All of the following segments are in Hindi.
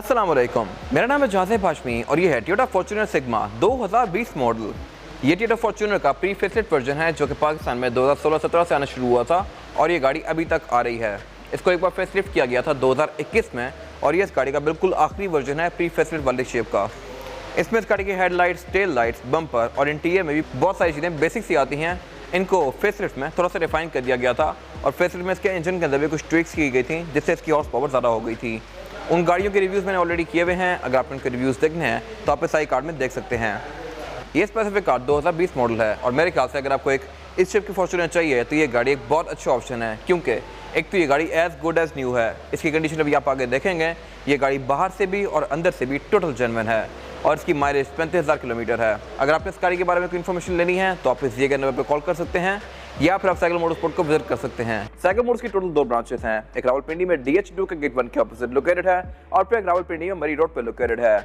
अस्सलाम वालेकुम, मेरा नाम है जाज़ेब हाशमी और ये है टोयोटा फॉर्च्यूनर सिग्मा 2020 मॉडल। ये टोयोटा फॉर्च्यूनर का प्री फेसलिफ्ट वर्जन है जो कि पाकिस्तान में 2016-17 से आना शुरू हुआ था और ये गाड़ी अभी तक आ रही है। इसको एक बार फेसलिफ्ट किया गया था 2021 में और ये इस गाड़ी का बिल्कुल आखिरी वर्जन है प्री फेसलिफ्ट वाले शेप का। इसमें इस गाड़ी की हेडलाइट्स, टेल लाइट्स, बम्पर और इंटीरियर में भी बहुत सारी चीज़ें बेसिक सी आती हैं। इनको फेसलिफ्ट में थोड़ा सा रिफाइन कर दिया गया था और फेसलिफ्ट में इसके इंजन के अंदर भी कुछ ट्विक्स की गई थी जिससे इसकी हॉर्स पावर ज़्यादा हो गई थी। उन गाड़ियों के रिव्यूज़ मैंने ऑलरेडी किए हुए हैं, अगर आप उनके रिव्यूज़ देखने हैं तो आप इस आई कार्ड में देख सकते हैं। ये स्पेसिफिक कार 2020 मॉडल है और मेरे ख्याल से अगर आपको एक इस शेप की फॉर्च्यूनर चाहिए तो ये गाड़ी एक बहुत अच्छा ऑप्शन है, क्योंकि एक तो ये गाड़ी एज गुड एज न्यू है। इसकी कंडीशन अभी आप आगे देखेंगे। ये गाड़ी बाहर से भी और अंदर से भी टोटल जेन्युइन है और इसकी माइलेज 35,000 किलोमीटर है। अगर आपने इस गाड़ी के बारे में कोई इन्फॉर्मेशन लेनी है तो आप इस दिए गए नंबर पर कॉल कर सकते हैं या फिर आप साइकिल मोटरस्पोर्ट को विजिट कर सकते हैं। साइकिल मोटर्स की टोटल 2 ब्रांचेस हैं, एक रावलपिंडी में DH2 के गेट 1 के ऑपोजिट लोकेटेड है और फिर एक रावलपिंडी में मरी रोड पर लोकेटेड है।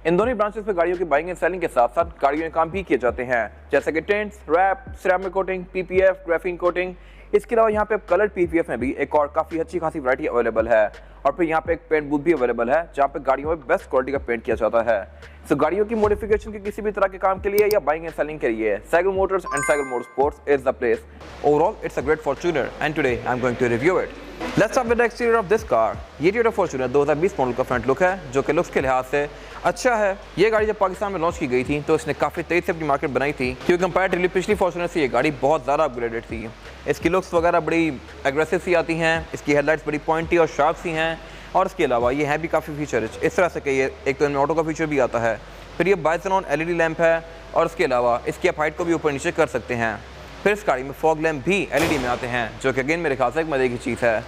इन दोनों ब्रांचेस पे गाड़ियों की बाइंग एंड सेलिंग के साथ साथ गाड़ियों के काम भी किए जाते हैं, जैसे कि tents, wrap, ceramic coating, PPF, graphene coating. इसके अलावा यहाँ पे कलर PPF में भी एक और काफ़ी अच्छी खासी वैरायटी अवेलेबल है और फिर यहाँ पे एक पेंट बूथ भी अवेलेबल है जहाँ पे गाड़ियों में बेस्ट क्वालिटी का पेंट किया जाता है। सो गाड़ियों की मॉडिफिकेशन के किसी भी तरह के काम के लिए या बाइंग एंड सेलिंग के लिए cycle motors and cycle motorsports is the place. Overall it's a great Fortuner and today I am going to review it. Let's start with the exterior of this car. ये टोयोटा फॉर्च्यूनर 2020 मॉडल का फ्रंट लुक है जो कि लुक्स के लिहाज से अच्छा है। ये गाड़ी जब पाकिस्तान में लॉन्च की गई थी तो इसने काफ़ी तेज़ से अपनी मार्केट बनाई थी, क्योंकि कंपैरेटिवली पिछली फॉर्च्यूनर से ये गाड़ी बहुत ज़्यादा अपग्रेडेड थी। इसकी लुक्स वगैरह बड़ी एग्रेसिव सी आती हैं, इसकी हेडलाइट्स बड़ी पॉइंटी और शार्प सी हैं और इसके अलावा ये है भी काफ़ी फीचर इस तरह से कि ये एक तो इनमें ऑटो का फीचर भी आता है, फिर ये बाइसनॉन LED लैंप है और इसके अलावा इसकी आप हाइट को भी ऊपर नीचे कर सकते हैं। फिर इस गाड़ी में फॉग लैंप भी LED में आते हैं जो कि अगेन मेरे ख्याल से एक मज़े की चीज़ है।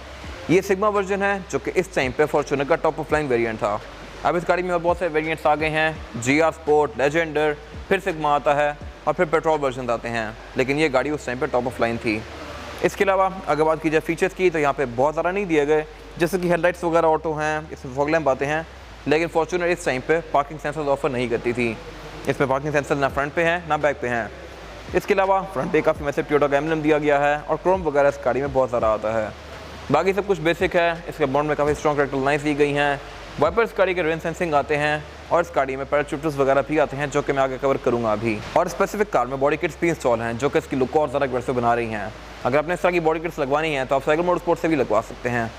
ये सिग्मा वर्जन है जो कि इस टाइम पे फॉर्च्यूनर का टॉप ऑफ लाइन वेरिएंट था। अब इस गाड़ी में और बहुत सारे वेरिएंट्स आ गए हैं, GR स्पोर्ट, लेजेंडर, फिर सिग्मा आता है और फिर पेट्रोल वर्जन आते हैं, लेकिन ये गाड़ी उस टाइम पे टॉप ऑफ लाइन थी। इसके अलावा अगर बात की जाए फीचर्स की तो यहाँ पे बहुत ज़्यादा नहीं दिए गए, जैसे कि हेडलाइट्स वगैरह ऑटो हैं, इसमें फॉग लैंप आते हैं, लेकिन फॉर्च्यूनर इस टाइम पे पार्किंग सेंसर्स ऑफर नहीं करती थी। इसमें पार्किंग सेंसर ना फ्रंट पे हैं ना बैक पे हैं। इसके अलावा फ्रंट पे काफ़ी मैसिव टोयोटा का एम्बलम दिया गया है और क्रोम वगैरह इस गाड़ी में बहुत ज़्यादा आता है। बाकी सब कुछ बेसिक है। इसके बॉन्ड में काफ़ी स्ट्रॉन्ग कैरेक्टर लाइन्स दी गई हैं, वाइपर्स गाड़ी के रेन सेंसिंग आते हैं और इस गाड़ी में पैराशूटर्स वगैरह भी आते हैं जो कि मैं आगे कवर करूँगा अभी। और स्पेसिफिक कार में बॉडी किट्स भी इंस्टॉल हैं जो कि इसकी लुक को और ज़्यादा एग्रेसिव बना रही हैं। अगर आपने इस तरह की बॉडी किट्स लगवानी है तो आप साइकिल मोटरस्पोर्ट से भी लगवा सकते हैं।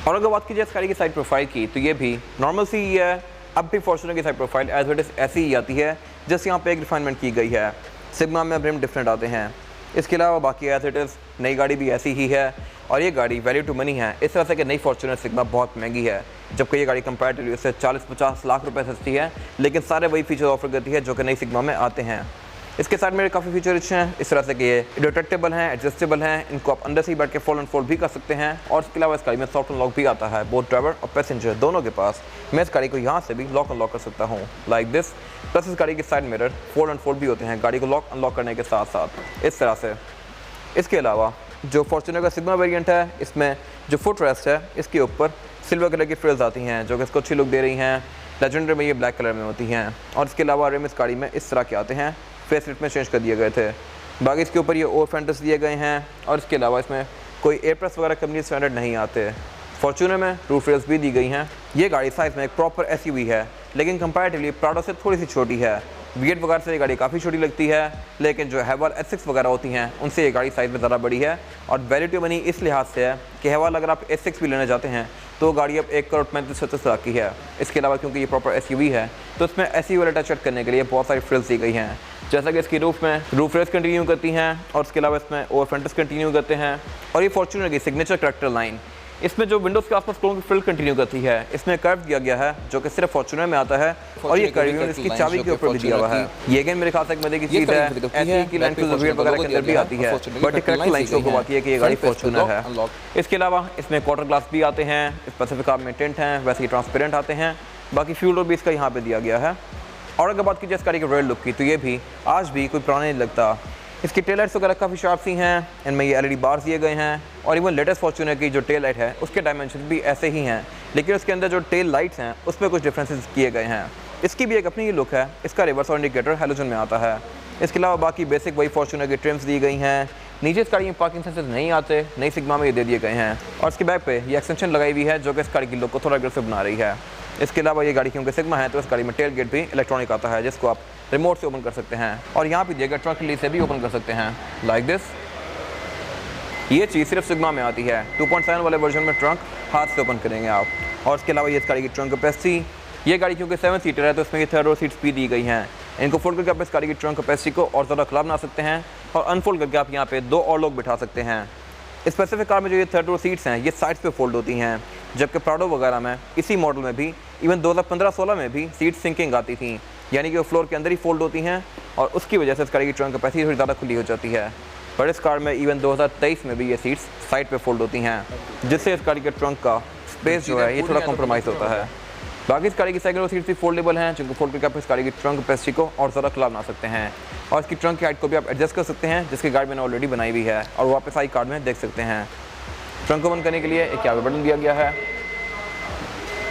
और अगर बात की जाए इस गाड़ी की साइड प्रोफाइल की तो ये भी नॉर्मल सी ही है। अब भी फॉर्च्यूनर की side profile as it is ऐसी ही आती है जैसे यहाँ पे एक रिफाइनमेंट की गई है। सिग्मा में रिम डिफरेंट आते हैं। इसके अलावा बाकी एज इट इज़ नई गाड़ी भी ऐसी ही है और ये गाड़ी वैल्यू टू मनी है, इस तरह से कि नई फॉर्च्यूनर सिग्मा बहुत महंगी है, जबकि ये गाड़ी कंपैरेटिवली उससे 40-50 लाख रुपए सस्ती है, लेकिन सारे वही फीचर ऑफर करती है जो कि नई सिग्मा में आते हैं। इसके साथ मेरे काफ़ी फीचर अच्छे हैं, इस तरह से कि ये डिटेक्टेबल हैं, एडजस्टेबल हैं, इनको आप अंदर से ही बैठ के फोल्ड एंड फोल्ड भी कर सकते हैं और इसके अलावा इस गाड़ी में सॉफ्ट अनलॉक भी आता है बोथ ड्राइवर और पैसेंजर दोनों के पास। मैं इस गाड़ी को यहाँ से भी लॉक अनलॉक कर सकता हूँ लाइक दिस। प्लस इस गाड़ी के side mirror fold and fold भी होते हैं गाड़ी को लॉक अनलॉक करने के साथ साथ इस तरह से। इसके अलावा जो फॉर्च्यूनर का सिग्मा वेरिएंट है इसमें जो फुट रेस्ट है इसके ऊपर सिल्वर कलर की फ्रिल्स आती हैं जो कि इसको अच्छी लुक दे रही हैं। लेजेंडर में ये ब्लैक कलर में होती हैं और इसके अलावा रिम इस गाड़ी में इस तरह के आते हैं, फेसलिफ्ट में चेंज कर दिए गए थे। बाकी इसके ऊपर ये ओवर फेंडर्स दिए गए हैं और इसके अलावा इसमें कोई एयर प्रेस वगैरह कंपनी स्टैंडर्ड नहीं आते। फॉर्च्यूनर में रूफ रेल्स भी दी गई हैं। ये गाड़ी साइज़ में एक प्रॉपर SUV है, लेकिन कंपैरेटिवली प्राडो से थोड़ी सी छोटी है। V8 वगैरह से ये गाड़ी काफ़ी छोटी लगती है, लेकिन जो हैवाल S6 वगैरह होती हैं उनसे ये गाड़ी साइज़ में ज़्यादा बड़ी है और वैल्यू टू मनी इस लिहाज से है कि हैवाल अगर आप S6 भी लेना चाहते हैं तो गाड़ी अब 1,35,70 लाख की है। इसके अलावा क्योंकि ये प्रॉपर SUV है तो इसमें SUV वाले टच करने के लिए बहुत सारी फ्रिल्स दी गई हैं, जैसा कि इसकी रूफ में रूफ रेस कंटिन्यू करती हैं और इसके अलावा इसमें ओवर फ्रंट्स कंटिन्यू करते हैं। और ये फॉर्च्यूनर की सिग्नेचर कैरेक्टर लाइन इसमें जो विंडोज़ के आसपास क्रोम की फ्रिल कंटिन्यू करती है, इसमें कर्व दिया गया है जो कि सिर्फ फॉर्च्यूनर में आता है और ये कर्व इसकी चाबी के ऊपर भी दिया हुआ है। ये अगेन मेरे ख्याल से एक मजे की चीज़ है, ऐसी की लाइन वगैरह के अंदर भी आती है, बट करेक्ट लाइन शो को बात है कि ये गाड़ी फॉर्च्यूनर है। इसके अलावा इसमें क्वार्टर ग्लास भी आते हैं, स्पेसिफिक आप में टेंट हैं, वैसे ही ट्रांसपेरेंट आते हैं। बाकी फ्यूल डोर भी इसका यहाँ पे दिया गया है। और अगर बात की जाए इस गाड़ी के रॉयल लुक की तो ये भी आज भी कोई पुराना नहीं लगता। इसकी टेल लाइट्स वगैरह काफ़ी शार्प सी हैं, इनमें ये LED बार्स दिए गए हैं और इवन लेटेस्ट फॉर्च्यूनर की जो टेल लाइट है उसके डायमेंशन भी ऐसे ही हैं, लेकिन उसके अंदर जो टेल लाइट्स हैं उसमें कुछ डिफरेंसेस किए गए हैं। इसकी भी एक अपनी ही लुक है। इसका रिवर्स इंडिकेटर हैलोजन में आता है। इसके अलावा बाकी बेसिक वही फॉर्च्यूनर की ट्रिम्स दी गई हैं। नीचे इस गाड़ी में पार्किंग सेंसर नहीं आते, नई सिग्मा में ये दे दिए गए हैं और इसके बैक पे ये एक्सटेंशन लगाई हुई है जो कि इस गाड़ी की लुक को थोड़ा अग्रेसिव बना रही है। इसके अलावा ये गाड़ी क्योंकि सिग्मा है तो इस गाड़ी में टेल गेट भी इलेक्ट्रॉनिक आता है, जिसको आप रिमोट से ओपन कर सकते हैं और यहाँ पे दिएगा ट्रंक रिलीज से भी ओपन कर सकते हैं लाइक दिस। ये चीज़ सिर्फ सिग्मा में आती है। 2.7 वाले वर्जन में ट्रंक हाथ से ओपन करेंगे आप। और इसके अलावा ये इस गाड़ी की ट्रंक कैपेसिटी, ये गाड़ी क्योंकि 7 सीटर है तो इसमें ये 3rd रो सीट्स भी दी गई हैं। इनको फोल्ड करके आप इस गाड़ी की ट्रंक कैपेसिटी को और ज़्यादा खुला बना सकते हैं और अनफोल्ड करके आप यहाँ पे 2 और लोग बिठा सकते हैं। स्पेसिफिक कार में जो ये 3rd रो सीट्स हैं ये साइड्स पे फोल्ड होती हैं, जबकि प्राडो वगैरह में इसी मॉडल में भी इवन 2015-16 में भी सीट सिंकिंग आती थी, यानी कि वो फ्लोर के अंदर ही फोल्ड होती हैं और उसकी वजह से इस गाड़ी की ट्रंक कैपेसिटी थोड़ी ज़्यादा खुली हो जाती है। पर इस कार में इवन 2023 में भी ये सीट्स साइड पे फोल्ड होती हैं, जिससे इस गाड़ी के ट्रंक का स्पेस जो है ये थोड़ा कॉम्प्रोमाइज़ होता है। बाकी इस गाड़ी की सेकंड रो सीट्स भी फोल्डेबल हैं, जिनको फोल्ड करके आप इस गाड़ी की ट्रंक कैपेसिटी को और ज़्यादा खुला बना सकते हैं और इसकी ट्रंक की हाइट को भी आप एडजस्ट कर सकते हैं, जिसकी गाड़ी मैंने ऑलरेडी बनाई हुई है और वापस आई कार्ड में देख सकते हैं। ट्रंक को बंद करने के लिए एक यहाँ पे बटन दिया गया है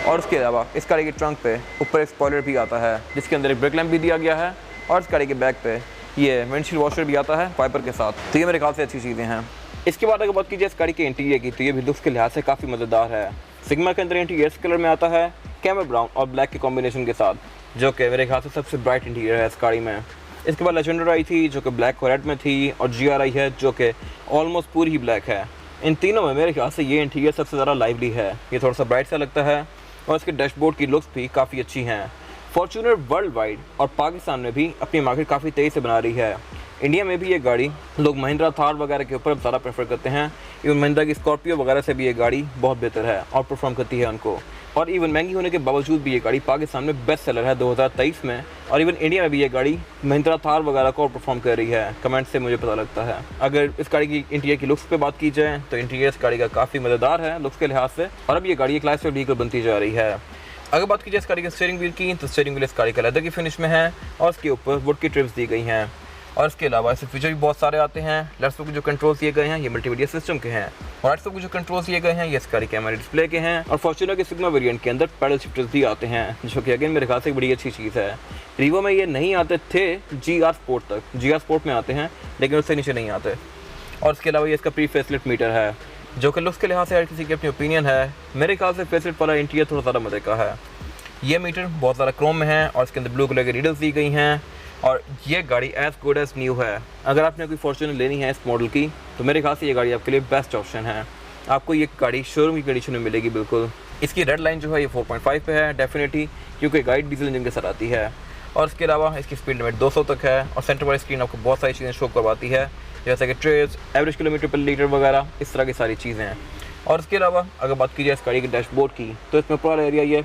और उसके अलावा इस गाड़ी की ट्रंक पे ऊपर एक स्पॉइलर भी आता है, जिसके अंदर एक ब्रेक लैम्प भी दिया गया है और इस गाड़ी के बैक पे ये विंडशील्ड वॉशर भी आता है वाइपर के साथ। तो ये मेरे ख्याल से अच्छी चीज़ें हैं। इसके बाद अगर बात कीजिए इस गाड़ी के इंटीरियर की, तो ये भी लुक्स के लिहाज से काफ़ी मज़ेदार है। सिग्मा के अंदर इंटीरियर इस कलर में आता है कैमल ब्राउन और ब्लैक के कॉम्बिनेशन के साथ, जो कि मेरे ख्याल से सबसे ब्राइट इंटीरियर है इस गाड़ी में। इसके बाद लेजेंडर आई थी जो कि ब्लैक और रेड में थी और GR आई है जो कि ऑलमोस्ट पूरी ही ब्लैक है। इन तीनों में मेरे ख्याल से ये इंटीरियर सबसे ज़्यादा लाइवली है, ये थोड़ा सा ब्राइट सा लगता है और इसके डैशबोर्ड की लुक्स भी काफ़ी अच्छी हैं। फॉर्च्यूनर वर्ल्ड वाइड और पाकिस्तान में भी अपनी मार्केट काफ़ी तेज़ी से बना रही है। इंडिया में भी ये गाड़ी लोग महिंद्रा थार वगैरह के ऊपर ज़्यादा प्रेफर करते हैं। इवन महिंद्रा की स्कॉर्पियो वगैरह से भी ये गाड़ी बहुत बेहतर है और परफॉर्म करती है उनको। और इवन महंगी होने के बावजूद भी ये गाड़ी पाकिस्तान में बेस्ट सेलर है 2023 में, और इवन इंडिया में भी ये गाड़ी महिंद्रा थार वगैरह को परफॉर्म कर रही है। कमेंट से मुझे पता लगता है। अगर इस गाड़ी की इंटीरियर की लुक्स पे बात की जाए तो इंटीरियर इस गाड़ी का काफ़ी मज़ेदार है लुक्स के लिहाज से, और अब ये गाड़ी एक लाइफस्टाइल व्हीकल बनती जा रही है। अगर बात की जाए इस गाड़ी के स्टीयरिंग व्हील की, तो स्टीयरिंग व्हील इस गाड़ी का लेदर की फिनिश में है और इसके ऊपर वुड की ट्रिप्स दी गई हैं। और इसके अलावा इससे फीचर भी बहुत सारे आते हैं। लेफ्ट स्पोक के जो कंट्रोल्स दिए गए हैं ये मल्टीमीडिया सिस्टम के हैं और राइट स्पोक के जो कंट्रोल्स दिए गए हैं ये इसका कैमरा डिस्प्ले के हैं। और फॉर्च्यूनर के सिग्मा वेरिएंट के अंदर पैडल शिफ्टर्स भी आते हैं, जो कि अगेन मेरे ख्याल से एक बड़ी अच्छी चीज़ है। रीवो में ये नहीं आते थे, GR स्पोर्ट तक, GR स्पोर्ट में आते हैं लेकिन उससे नीचे नहीं आते। और इसके अलावा ये इसका प्री फेसलिफ्ट मीटर है, जो कि लुक्स के लिहाज से हर किसी की अपनी ओपिनियन है। मेरे ख्याल से फेसलिफ्ट वाला इंटीरियर थोड़ा ज़्यादा मजे का है। ये मीटर बहुत ज़्यादा क्रोम में है और इसके अंदर ब्लू कलर की रीडर्स दी गई हैं और ये गाड़ी एज गुड एज न्यू है। अगर आपने कोई फॉर्च्यूनर लेनी है इस मॉडल की तो मेरे ख्याल से ये गाड़ी आपके लिए बेस्ट ऑप्शन है। आपको ये गाड़ी शोरूम की कंडीशन में मिलेगी बिल्कुल। इसकी रेड लाइन जो है ये 4.5 पे है डेफिनेटली, क्योंकि गाड़ी डीजल इंजन के साथ आती है। और इसके अलावा इसकी स्पीड लिमिट 200 तक है और सेंटर वाली स्क्रीन आपको बहुत सारी चीज़ें शो करवाती है, जैसे कि ट्रेस, एवरेज किलोमीटर पर लीटर वगैरह, इस तरह की सारी चीज़ें हैं। और इसके अलावा अगर बात की जाए इस गाड़ी के डैशबोर्ड की, तो इसमें पूरा एरिया ये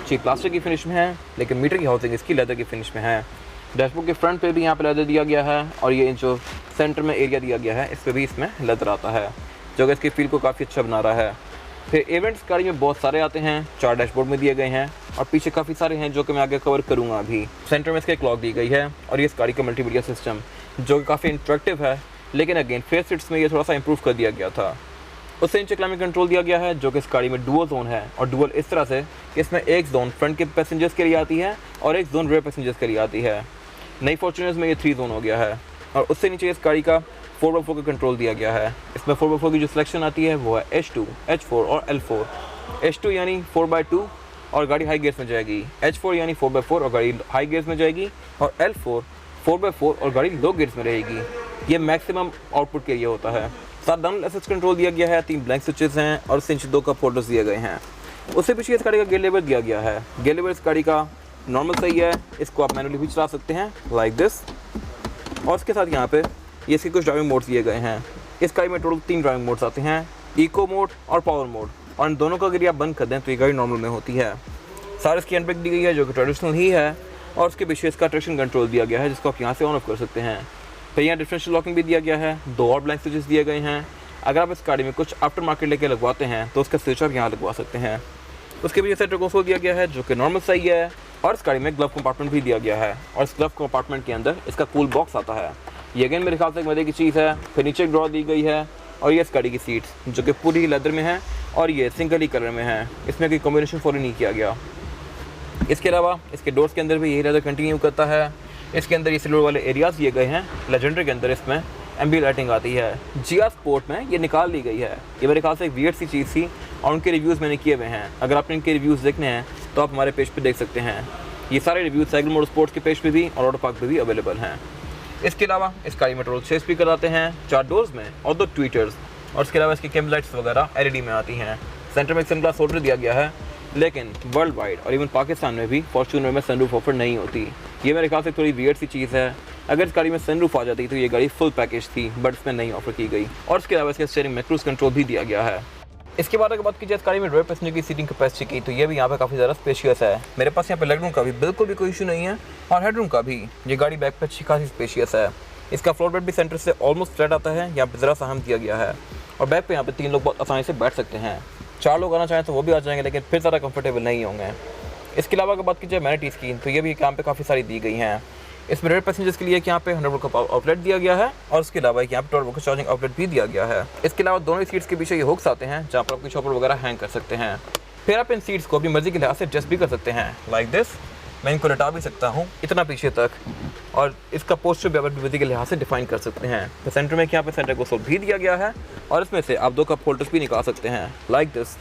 चीप प्लास्टिक की फिनिश में है, लेकिन मीटर की हाउसिंग इसकी लेदर की फिनिश में है। डैशबोर्ड के फ्रंट पे भी यहाँ पे लेदर दिया गया है और ये जो सेंटर में एरिया दिया गया है इस पर भी इसमें लेदर आता है, जो कि इसकी फील को काफ़ी अच्छा बना रहा है। फिर इवेंट्स गाड़ी में बहुत सारे आते हैं, 4 डैशबोर्ड में दिए गए हैं और पीछे काफ़ी सारे हैं जो कि मैं आगे कवर करूँगा अभी। सेंटर में इसके क्लॉक दी गई है और ये इस गाड़ी का मल्टीमीडिया सिस्टम जो कि काफ़ी इंटरेक्टिव है, लेकिन अगेन फेस फिट्स में ये थोड़ा सा इंप्रूव कर दिया गया था। उससे नीचे क्लाइमेट कंट्रोल दिया गया है, जो कि इस गाड़ी में डुअल जोन है और डुअल इस तरह से कि इसमें एक जोन फ्रंट के पैसेंजर्स के लिए आती है और एक जोन रेयर पैसेंजर्स के लिए आती है। नई फॉर्च्यूनर्स में ये 3 जोन हो गया है। और उससे नीचे इस गाड़ी का 4x4 का कंट्रोल दिया गया है। इसमें 4x4 की जो सिलेक्शन आती है वो है H2, H4 और L4। H2 यानी 4x2 और गाड़ी हाई गियर्स में जाएगी, H4 यानी 4x4 और गाड़ी हाई गियर्स में जाएगी और L4 4x4 और गाड़ी लो गियर्स में रहेगी। ये मैक्सिमम आउटपुट के लिए होता है। 7 डाउन एसेस कंट्रोल दिया गया है, 3 ब्लैंक स्विचेस हैं और उससे नीचे 2 कप होल्डर्स दिए गए हैं। उससे पीछे इस गाड़ी का गियर लेवर दिया गया है। गियर लेवर इस गाड़ी का नॉर्मल सही है, इसको आप मैनुअली भी चला सकते हैं लाइक दिस। और इसके साथ यहाँ पे ये इसके कुछ ड्राइविंग मोड्स दिए गए हैं। इस गाड़ी में टोटल 3 ड्राइविंग मोड्स आते हैं, इको मोड और पावर मोड, और इन दोनों को अगर आप बंद कर दें तो ये गाड़ी नॉर्मल में होती है। सारे इसकी हैंड ब्रेक दी गई है जो कि ट्रेडिशनल ही है और उसके पीछे इसका ट्रैक्शन कंट्रोल दिया गया है, जिसको आप यहाँ से ऑन ऑफ कर सकते हैं। फिर यहाँ डिफरेंशियल लॉकिंग भी दिया गया है, 2 और ब्लैंक स्विचेस दिए गए हैं। अगर आप इस गाड़ी में कुछ आफ्टर मार्केट लेके लगवाते हैं तो उसका स्विच आप यहाँ लगवा सकते हैं। उसके पीछे सेंटर कंसोल दिया गया है जो कि नॉर्मल सही है और इस गाड़ी में ग्लव कंपार्टमेंट भी दिया गया है और इस ग्लव कंपार्टमेंट के अंदर इसका कूल बॉक्स आता है। ये अगेन मेरे ख्याल से एक मजे की चीज़ है। फिर नीचे एक ड्रॉ दी गई है और ये इस गाड़ी की सीट्स जो कि पूरी लेदर में है और ये सिंगल ही कलर में है, इसमें कोई कॉम्बिनेशन फॉलो नहीं किया गया। इसके अलावा इसके डोर्स के अंदर भी यही लेदर कंटिन्यू करता है। इसके अंदर ये सिल्वर वाले एरियाज़ दिए गए हैं। लेजेंडर के अंदर इसमें एम्बी लाइटिंग आती है। GR स्पोर्ट में ये निकाल ली गई है। ये मेरे ख्याल से एक वियर्ड सी चीज़ थी और उनके रिव्यूज़ मैंने किए हुए हैं। अगर आपने इनके रिव्यूज़ देखने हैं तो आप हमारे पेज पे देख सकते हैं। ये सारे रिव्यूज़ साइकिल मोटर स्पोर्ट्स के पेज पे भी और ऑटो पार्क पे भी अवेलेबल हैं। इसके अलावा इस गाड़ी में टोटल 6 स्पीकर आते हैं, 4 डोर्स में और 2 ट्वीटर्स, और इसके अलावा इसकी कैम लाइट्स वगैरह LED में आती हैं। सेंटर में एक सनग्लास होल्डर दिया गया है, लेकिन वर्ल्ड वाइड और इवन पाकिस्तान में भी फॉर्च्यूनर में सनरूफ ऑफर नहीं होती। ये मेरे ख्याल से थोड़ी वियर्ड सी चीज़ है। अगर इस गाड़ी में सनरूफ आ जाती तो ये गाड़ी फुल पैकेज थी, बट इसमें नहीं ऑफर की गई। और इसके अलावा इसके स्टीयरिंग में क्रूज कंट्रोल भी दिया गया है। इसके बाद अगर बात की जाए इस गाड़ी में रेयर पैसेंजर की सीटिंग कैपेसिटी की, तो ये भी यहाँ पे काफ़ी ज़्यादा स्पेशियस है। मेरे पास यहाँ पे लेग रूम का भी बिल्कुल भी कोई इशू नहीं है, और हेड रूम का भी। ये गाड़ी बैक पे अच्छी खासी स्पेशियस है। इसका फ्लोर बेड भी सेंटर से ऑलमोस्ट फ्लैट आता है, यहाँ पे ज़रा सा हम दिया गया है, और बैक पे यहाँ पे 3 लोग बहुत आसानी से बैठ सकते हैं। 4 लोग आना चाहें तो वो भी आ जाएंगे, लेकिन फिर ज़्यादा कंफर्टेबल नहीं होंगे। इसके अलावा अगर बात की जाए एमेनिटीज़ की, तो ये भी यहाँ पे काफ़ी सारी दी गई हैं। इसमें रेयर पैसेंजर्स के लिए यहाँ पे 100 वोल्ट का पावर आउटलेट दिया गया है, और उसके अलावा यहाँ पे 12 वोल्ट का चार्जिंग आउटलेट भी दिया गया है। इसके अलावा दोनों ही सीट्स के पीछे ये हुक्स आते हैं, जहाँ पर आपकी चॉपर वगैरह हैंग कर सकते हैं। फिर आप इन सीट्स को अपनी मर्जी के लिहाज से एडजस्ट भी कर सकते हैं, लाइक दिस। मैं इनको लटा भी सकता हूँ इतना पीछे तक, और इसका पोस्टर भी अपनी मर्जी के लिहाज से डिफाइन कर सकते हैं। तो सेंटर में यहाँ पे सेंटर कंसोल भी दिया गया है, और इसमें से आप 2 कप होल्डर्स भी निकाल सकते हैं, लाइक दिस।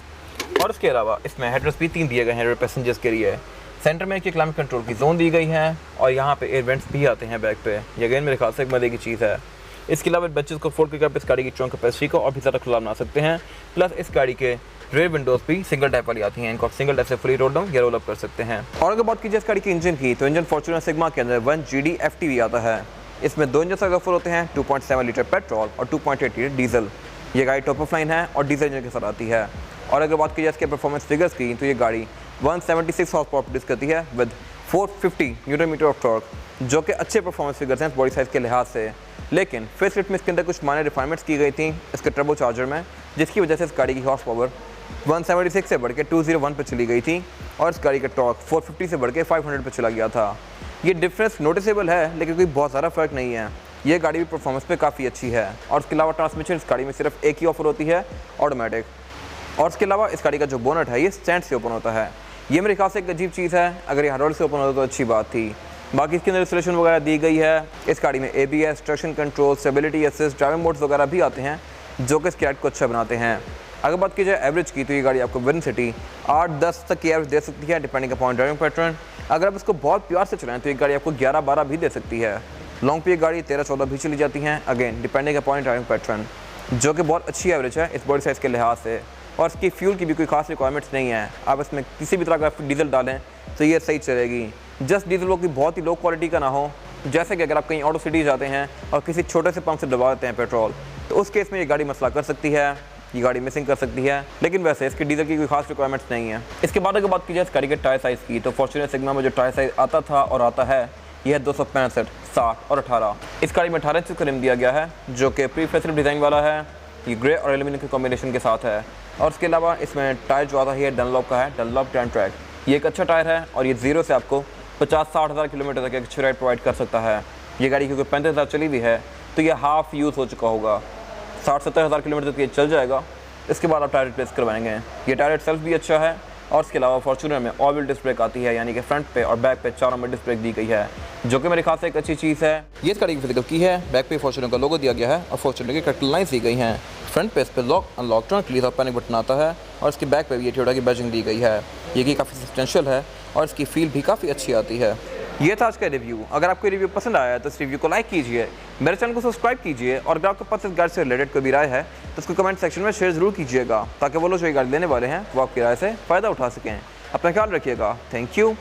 और इसके अलावा इसमें हेडरेस्ट भी 3 दिए गए हैं रेयर पैसेंजर्स के लिए। सेंटर में एक क्लाइमेट कंट्रोल की जोन दी गई है, और यहाँ पे एयर वेंट्स भी आते हैं बैक पे। ये अगेन मेरे ख्याल से एक मजे की चीज़ है। इसके अलावा बच्चों को फोल्ड करके आप इस गाड़ी की ट्रंक कैपेसिटी को और भी ज़्यादा खुला बना सकते हैं। प्लस इस गाड़ी के रेयर विंडोज़ भी सिंगल टाइप वाली आती हैं, इनको आप सिंगल टाइप से फुली रोल डाउन या रोल अप कर सकते हैं। और अगर बात कीजिए इस गाड़ी की इंजन की, तो इंजन फॉर्च्यूनर सिग्मा के अंदर 1 GD FTV आता है। इसमें 2 इंजन ऑफर होते हैं, 2.7 लीटर पेट्रोल और 2.8 लीटर डीजल। ये गाड़ी टॉप ऑफ लाइन है और डीजल इंजन के साथ आती है। और अगर बात की जाए इसके परफॉर्मेंस फिगर्स की, तो ये गाड़ी 176 हॉर्स पावर प्रोड्यूस करती है with 450 newton metre of torque, जो कि अच्छे परफॉर्मेंस फिगर्स हैं बॉडी साइज़ के लिहाज से। लेकिन फेसलिफ्ट में इसके अंदर कुछ माइनर रिफाइनमेंट्स की गई थी इसके टर्बो चार्जर में, जिसकी वजह से इस गाड़ी की हॉर्स पावर 176 से बढ़ के 201 पर चली गई थी, और इस गाड़ी का टॉर्क 450 से बढ़ के 500 पर चला गया था। ये डिफरेंस नोटिसेबल है, लेकिन कोई बहुत ज़्यादा फ़र्क नहीं है। ये गाड़ी भी परफॉर्मेंस पे काफ़ी अच्छी है। और इसके अलावा ट्रांसमिशन इस गाड़ी में सिर्फ एक ही ऑफर होती है, ऑटोमेटिक। और इसके अलावा इस गाड़ी का जो बोनट है ये स्टैंड से ओपन होता है। ये मेरे ख्याल से एक अजीब चीज़ है, अगर ये हर रोड से ओपन होता तो अच्छी बात थी। बाकी इसके अंदर इंस्टॉलेशन वगैरह दी गई है। इस गाड़ी में ABS, traction control, stability assist, driving modes वगैरह भी आते हैं, जो कि इस राइड को अच्छा बनाते हैं। अगर बात की जाए एवरेज की, तो ये गाड़ी आपको विद इन सिटी 8-10 तक की एवरेज दे सकती है, डिपेंडिंग अपॉन ड्राइविंग पैटर्न। अगर आप इसको बहुत प्यार से चलाएं तो ये गाड़ी आपको 11-12 भी दे सकती है। लॉन्ग पे ये गाड़ी 13-14 भी चली जाती हैं, again depending upon driving pattern, जो कि बहुत अच्छी एवरेज है इस बॉडी साइज़ के लिहाज से। और इसकी फ्यूल की भी कोई खास रिक्वायरमेंट्स नहीं है। आप इसमें किसी भी तरह का डीजल डालें तो ये सही चलेगी। जस्ट डीजल वो की बहुत ही लो क्वालिटी का ना हो, जैसे कि अगर आप कहीं ऑटो सिटी जाते हैं और किसी छोटे से पंप से डलवा देते हैं पेट्रोल, तो उस केस में ये गाड़ी मसला कर सकती है, ये गाड़ी मिसिंग कर सकती है। लेकिन वैसे इसके डीजल की कोई खास रिक्वायरमेंट्स नहीं है। इसके बाद अगर बात की जाए इस गाड़ी के टायर साइज़ की, तो फॉर्च्यूनर सिग्मा में जो टायर साइज़ आता था और आता है यह है 265, 60 और 18। इस गाड़ी में 18 इंच का रिम दिया गया है, जो कि प्री फेसलिफ्ट डिज़ाइन वाला है। ये ग्रे और एल्यूमिनियम के कॉम्बिनेशन के साथ है। और उसके अलावा इसमें टायर जो आता है ये डनलॉप का है, डनलॉप टैन ट्रैक। ये एक अच्छा टायर है, और ये 0 से आपको 50-60 हज़ार किलोमीटर तक एक अच्छी राइड प्रोवाइड कर सकता है। ये गाड़ी क्योंकि 35 हज़ार चली हुई है, तो ये हाफ यूज़ हो चुका होगा। 60-70 हज़ार किलोमीटर तक ये चल जाएगा। इसके बाद आप टायर रिप्लेस करवाएंगे। ये टायर इटसेल्फ भी अच्छा है। और इसके अलावा फॉर्च्यूनर में ऑल व्हील डिस्क ब्रेक आती है, यानी कि फ्रंट पे और बैक पे चारों में डिस्क ब्रेक दी गई है, जो कि मेरे ख्याल से एक अच्छी चीज़ है। ये इस गाड़ी की फिजिकल की है। बैक पे फॉर्च्यूनर का लोगो दिया गया है और फॉर्च्यूनर की करेक्ट लाइन्स दी गई हैं। फ्रंट पे इस पर लॉक अनलॉक टर्न के लिए पैनिक बटन आता है, और इसके बैक पे भी ये टोयोटा की बैजिंग दी गई है। ये की काफ़ी सब्सटेंशियल है और इसकी फील भी काफ़ी अच्छी आती है। ये था आज का रिव्यू। अगर आपको रिव्यू पसंद आया तो इस रिव्यू को लाइक कीजिए, मेरे चैनल को सब्सक्राइब कीजिए, और अगर आपके पास इस गाड़ी से रिलेटेड कोई भी राय है तो उसको कमेंट सेक्शन में शेयर जरूर कीजिएगा, ताकि वो लोग जो ये गाड़ी लेने वाले हैं वो आपकी राय से फ़ायदा उठा सकें। अपना ख्याल रखिएगा। Thank you.